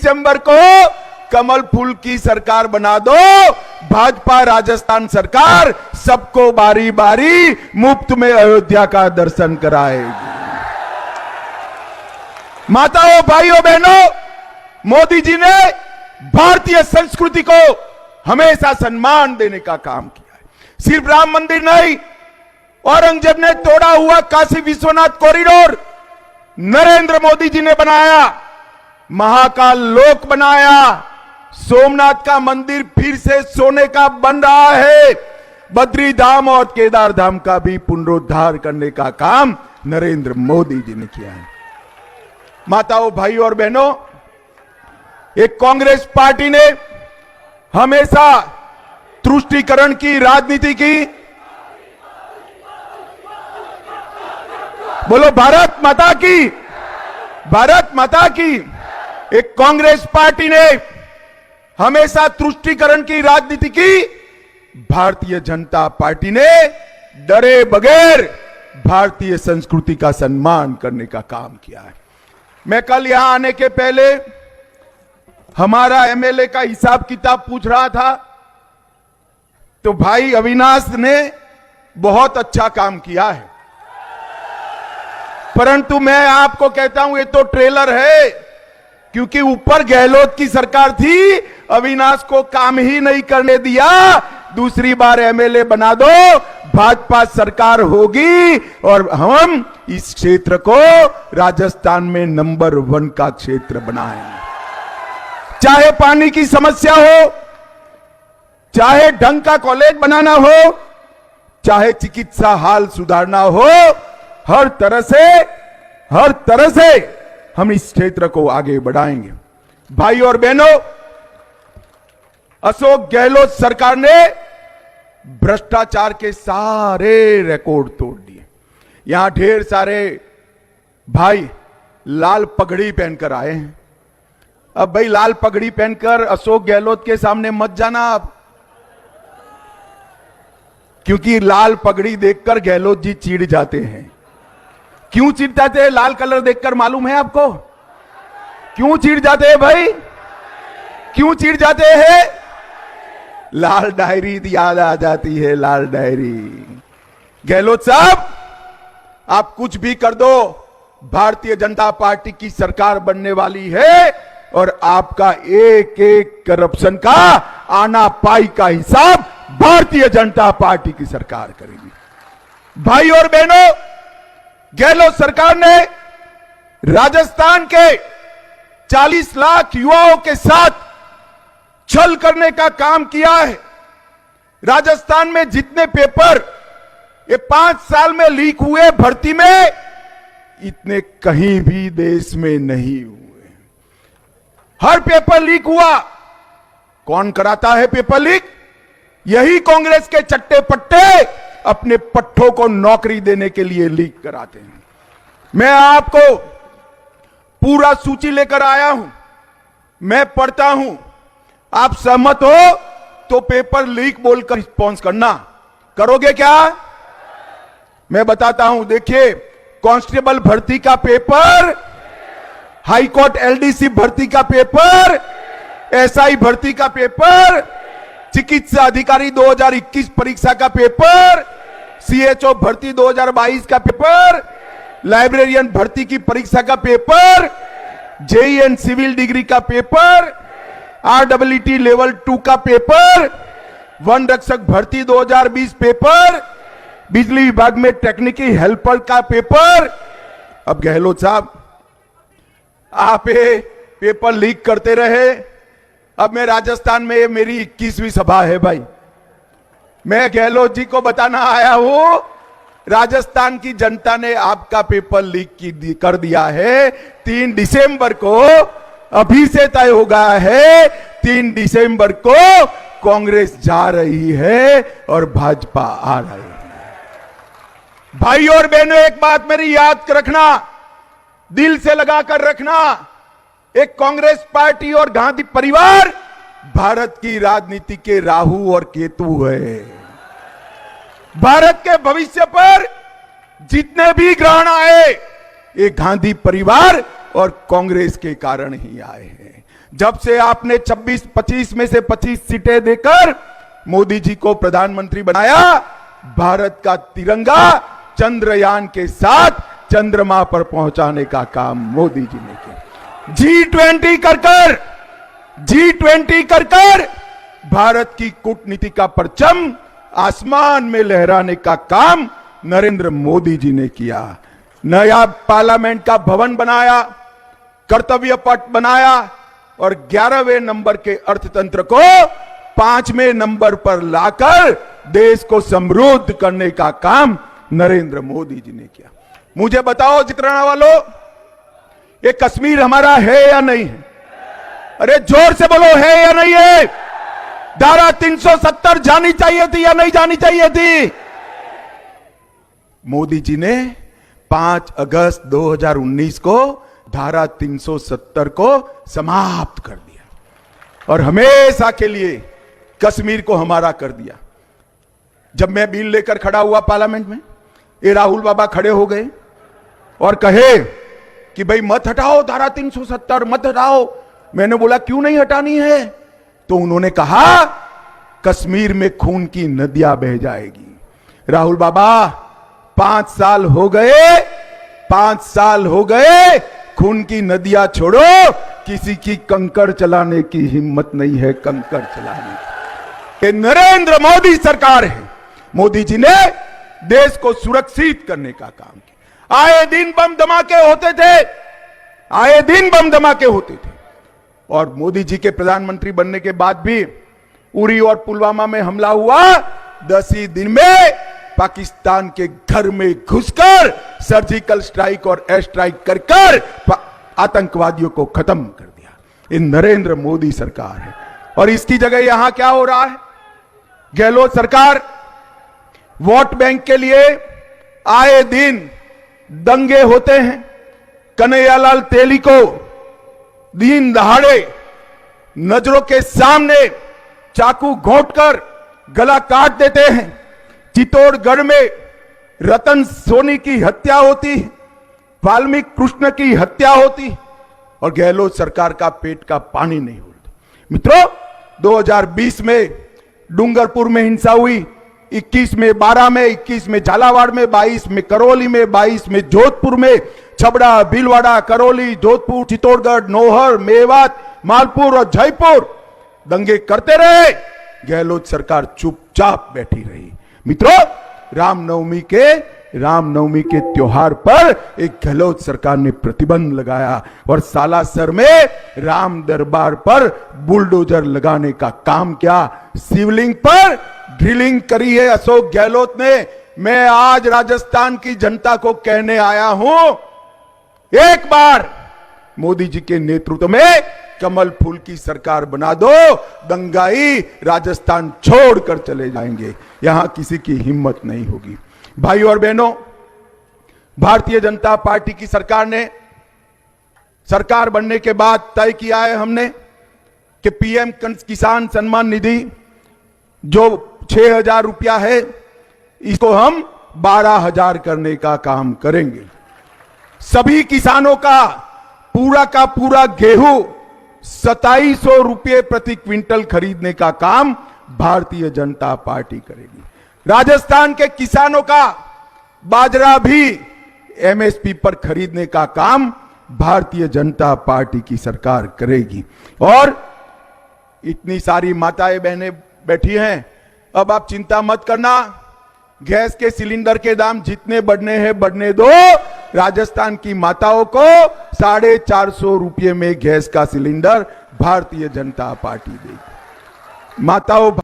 दिसंबर को कमल फूल की सरकार बना दो। भाजपा राजस्थान सरकार सबको बारी बारी मुफ्त में अयोध्या का दर्शन कराएगी। माताओं, भाइयों, बहनों, मोदी जी ने भारतीय संस्कृति को हमेशा सम्मान देने का काम किया है। सिर्फ राम मंदिर नहीं, औरंगजेब ने तोड़ा हुआ काशी विश्वनाथ कॉरिडोर नरेंद्र मोदी जी ने बनाया, महाकाल लोक बनाया, सोमनाथ का मंदिर फिर से सोने का बन रहा है, बद्री धाम और केदार धाम का भी पुनरुद्धार करने का काम नरेंद्र मोदी जी ने किया है। माताओं, भाइयों और बहनों, एक कांग्रेस पार्टी ने हमेशा तुष्टीकरण की राजनीति की। बोलो भारत माता की, भारत माता की। एक कांग्रेस पार्टी ने हमेशा तुष्टीकरण की राजनीति की। भारतीय जनता पार्टी ने डरे बगैर भारतीय संस्कृति का सम्मान करने का काम किया है। मैं कल यहां आने के पहले हमारा एमएलए का हिसाब किताब पूछ रहा था, तो भाई अविनाश ने बहुत अच्छा काम किया है, परंतु मैं आपको कहता हूं ये तो ट्रेलर है, क्योंकि ऊपर गहलोत की सरकार थी, अविनाश को काम ही नहीं करने दिया। दूसरी बार एमएलए बना दो, भाजपा सरकार होगी और हम इस क्षेत्र को राजस्थान में नंबर 1 का क्षेत्र बनाएंगे। चाहे पानी की समस्या हो, चाहे ढंग का कॉलेज बनाना हो, चाहे चिकित्सा हाल सुधारना हो, हर तरह से हम इस क्षेत्र को आगे बढ़ाएंगे। भाई और बहनों, अशोक गहलोत सरकार ने भ्रष्टाचार के सारे रिकॉर्ड तोड़ दिए। यहां ढेर सारे भाई लाल पगड़ी पहनकर आए हैं। अब भाई लाल पगड़ी पहनकर अशोक गहलोत के सामने मत जाना आप, क्योंकि लाल पगड़ी देखकर गहलोत जी चिढ़ जाते हैं। क्यों चिढ़ जाते हैं? लाल कलर देखकर मालूम है आपको क्यों चिढ़ जाते हैं भाई? क्यों चिढ़ जाते हैं? लाल डायरी याद आ जाती है, लाल डायरी। गहलोत साहब, आप कुछ भी कर दो, भारतीय जनता पार्टी की सरकार बनने वाली है और आपका एक एक करप्शन का आना पाई का हिसाब भारतीय जनता पार्टी की सरकार करेगी। भाई और बहनों, गहलोत सरकार ने राजस्थान के 40 लाख युवाओं के साथ छल करने का काम किया है। राजस्थान में जितने पेपर ये 5 साल में लीक हुए भर्ती में, इतने कहीं भी देश में नहीं हुए। हर पेपर लीक हुआ। कौन कराता है पेपर लीक? यही कांग्रेस के चट्टे पट्टे अपने पट्टों को नौकरी देने के लिए लीक कराते हैं। मैं आपको पूरा सूची लेकर आया हूं, मैं पढ़ता हूं। आप सहमत हो तो पेपर लीक बोलकर रिस्पॉन्स करना। करोगे क्या? मैं बताता हूं। देखिए, कांस्टेबल भर्ती का पेपर, हाई कोर्ट एलडीसी भर्ती का पेपर, एसआई भर्ती का पेपर, चिकित्सा अधिकारी 2021 परीक्षा का पेपर, सीएचओ भर्ती 2022 का पेपर, लाइब्रेरियन भर्ती की परीक्षा का पेपर, जेईएन सिविल डिग्री का पेपर, आरडब्ल्यूटी लेवल 2 का पेपर, वन रक्षक भर्ती 2020 पेपर, बिजली विभाग में टेक्निकल हेल्पर का पेपर। अब गहलोत साहब, आप ये पेपर लीक करते रहे। अब मैं राजस्थान में, मेरी 21वीं सभा है भाई, मैं गहलोत जी को बताना आया हूं, राजस्थान की जनता ने आपका पेपर लीक कर दिया है। 3 दिसंबर को अभी से तय हो गया है, 3 दिसंबर को कांग्रेस जा रही है और भाजपा आ रही है। भाई और बहनों, एक बात मेरी याद रखना, दिल से लगाकर रखना, एक कांग्रेस पार्टी और गांधी परिवार भारत की राजनीति के राहु और केतु है। भारत के भविष्य पर जितने भी ग्रहण आए, ये गांधी परिवार और कांग्रेस के कारण ही आए हैं। जब से आपने 25 में से 25 सीटें देकर मोदी जी को प्रधानमंत्री बनाया, भारत का तिरंगा चंद्रयान के साथ चंद्रमा पर पहुंचाने का काम मोदी जी ने किया। G20 कर भारत की कूटनीति का परचम आसमान में लहराने का काम नरेंद्र मोदी जी ने किया। नया पार्लियामेंट का भवन बनाया, कर्तव्य पथ बनाया और 11वें नंबर के अर्थतंत्र को 5वें नंबर पर लाकर देश को समृद्ध करने का काम नरेंद्र मोदी जी ने किया। मुझे बताओ जितना वालों, ये कश्मीर हमारा है या नहीं है? अरे जोर से बोलो, है या नहीं है? धारा 370 जानी चाहिए थी या नहीं जानी चाहिए थी? मोदी जी ने 5 अगस्त 2019 को धारा 370 को समाप्त कर दिया और हमेशा के लिए कश्मीर को हमारा कर दिया। जब मैं बिल लेकर खड़ा हुआ पार्लियामेंट में, ये राहुल बाबा खड़े हो गए और कहे कि भाई मत हटाओ धारा 370, मत हटाओ। मैंने बोला क्यों नहीं हटानी है? तो उन्होंने कहा कश्मीर में खून की नदियां बह जाएगी। राहुल बाबा 5 साल हो गए, 5 साल हो गए, खून की नदियां छोड़ो, किसी की कंकड़ चलाने की हिम्मत नहीं है, कंकड़ चलाने की। ये नरेंद्र मोदी सरकार है। मोदी जी ने देश को सुरक्षित करने का काम किया। आए दिन बम धमाके होते थे, आए दिन बम धमाके होते थे और मोदी जी के प्रधानमंत्री बनने के बाद भी उरी और पुलवामा में हमला हुआ। 10 ही दिन में पाकिस्तान के घर में घुसकर सर्जिकल स्ट्राइक और एयर स्ट्राइक कर आतंकवादियों को खत्म कर दिया। ये नरेंद्र मोदी सरकार है। और इसकी जगह यहां क्या हो रहा है? गहलोत सरकार वोट बैंक के लिए आए दिन दंगे होते हैं। कन्हैयालाल तेली को दिन दहाड़े नजरों के सामने चाकू घोंटकर गला काट देते हैं। चित्तौड़गढ़ में रतन सोनी की हत्या होती, वाल्मीकि कृष्ण की हत्या होती और गहलोत सरकार का पेट का पानी नहीं होता। मित्रों, 2020 में डूंगरपुर में हिंसा हुई, 21 में 12 में, 21 में झालावाड़ में, 22 में करौली में, 22 में जोधपुर में, छबड़ा, भीलवाड़ा, करौली, जोधपुर, चित्तौड़गढ़, नौहर, मेवात, मालपुर और जयपुर दंगे करते रहे। गहलोत सरकार चुपचाप बैठी रही। मित्रों, रामनवमी के त्योहार पर एक गहलोत सरकार ने प्रतिबंध लगाया और सालासर में राम दरबार पर बुलडोजर लगाने का काम किया। शिवलिंग पर ड्रिलिंग करी है अशोक गहलोत ने। मैं आज राजस्थान की जनता को कहने आया हूं, एक बार मोदी जी के नेतृत्व में कमल फूल की सरकार बना दो, दंगाई राजस्थान छोड़कर चले जाएंगे। यहां किसी की हिम्मत नहीं होगी। भाई और बहनों, भारतीय जनता पार्टी की सरकार ने सरकार बनने के बाद तय किया है हमने कि पीएम किसान सम्मान निधि जो 6,000 रुपया है, इसको हम 12,000 करने का काम करेंगे। सभी किसानों का पूरा गेहूं 2700 रुपये प्रति क्विंटल खरीदने का काम भारतीय जनता पार्टी करेगी। राजस्थान के किसानों का बाजरा भी एमएसपी पर खरीदने का काम भारतीय जनता पार्टी की सरकार करेगी। और इतनी सारी माताएं बहनें बैठी हैं, अब आप चिंता मत करना, गैस के सिलेंडर के दाम जितने बढ़ने हैं बढ़ने दो। राजस्थान की माताओं को 450 रुपये में गैस का सिलेंडर भारतीय जनता पार्टी देगी। माताओं